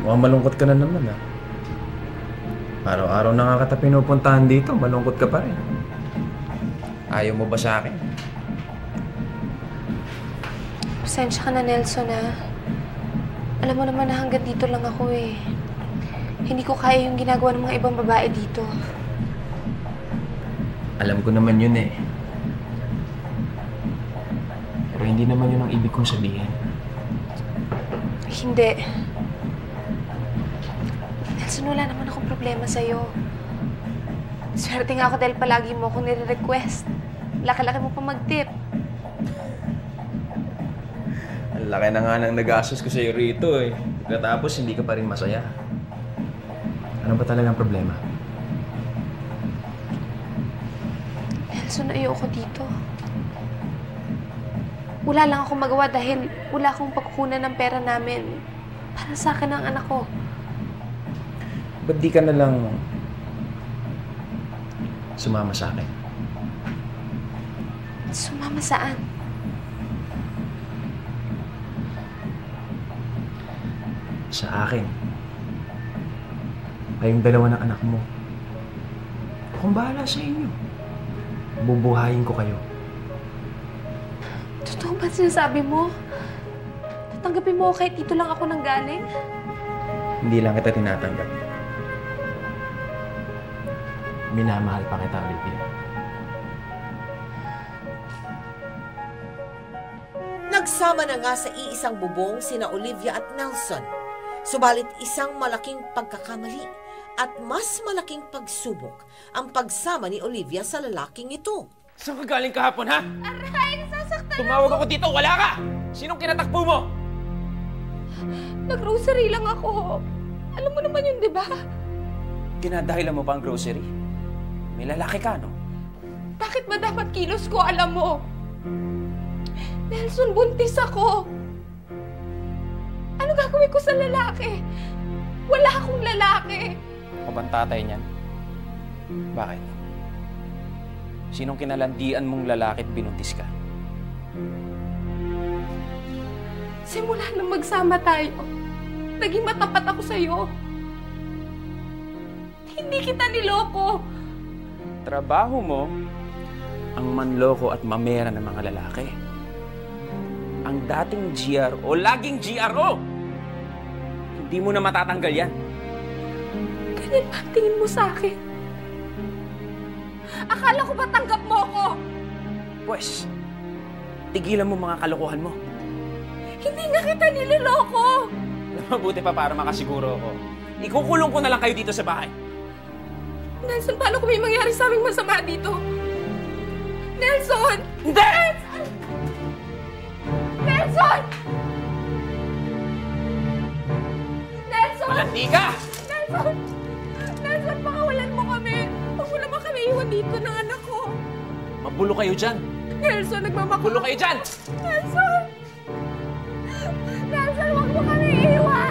Mukhang malungkot ka na naman, ah. Araw-araw na nga kita pinupuntahan dito, malungkot ka pa rin. Ayaw mo ba sa akin? Pasensya ka na, Nelson, ah. Alam mo naman na hanggang dito lang ako eh. Hindi ko kaya yung ginagawa ng mga ibang babae dito. Alam ko naman yun eh. Pero hindi naman yun ang ibig kong sabihin. Hindi. Nelson, wala naman akong problema sa'yo. Swerte nga ako dahil palagi mo akong nire-request. Laki-laki mo pa mag-tip. Ang laki na nga nang nag-asos ko sa'yo rito eh. Pagkatapos hindi ka pa rin masaya. Ano ba talagang problema? Nelson, ayoko dito. Wala lang akong magawa dahil wala akong pagkukunan ng pera namin para sa akin ang anak ko. Ba't di ka na lang sumama sa akin? Sumama saan? Sa akin. Kayong dalawa ng anak mo. Akong bahala sa inyo. Bubuhayin ko kayo. Totoo ba sinasabi mo? Tatanggapin mo kahit dito lang ako nang galing? Hindi lang kita tinatanggap. Minamahal pa kita, Olivia. Nagsama na nga sa iisang bubong sina Olivia at Nelson. Subalit isang malaking pagkakamali at mas malaking pagsubok ang pagsama ni Olivia sa lalaking ito. Saan ka galing kahapon, ha? Aray! Nasasaktan Tumawag ako dito, wala ka! Sinong kinatakbo mo? Nag-grocery lang ako. Alam mo naman yun, di ba? Dinadahilan mo pa ang grocery? May lalaki ka, no? Bakit ba dapat kilos ko, alam mo? Nelson, buntis ako. Ano gagawin ko sa lalaki? Wala akong lalaki. Ako bang tatay niyan? Bakit? Sinong kinalandian mong lalaki at binuntis ka? Simula nang magsama tayo, naging matapat ako sa'yo. Hindi kita niloko. Trabaho mo ang manloko at mamera ng mga lalaki. Ang dating GRO, laging GRO! Hindi mo na matatanggal yan. Ganyan ba ang tingin mo sa akin? Akala ko ba tanggap mo ako? Pwes, tigilan mo mga kalokohan mo. Hindi nga kita niloloko! Mabuti pa para makasiguro ako. Ikukulong ko na lang kayo dito sa bahay. Nelson, paano kung may mangyari sa aming masama dito? Nelson! Hindi! Nelson! Nelson! Malandi ka! Nelson! Nelson, pakawalan mo kami! Huwag mo naman kami iwan dito ng anak ko! Mabulo kayo dyan! Nelson, nagmamakaw! Mabulo kayo dyan! Nelson! Nelson, huwag mo kami iwan!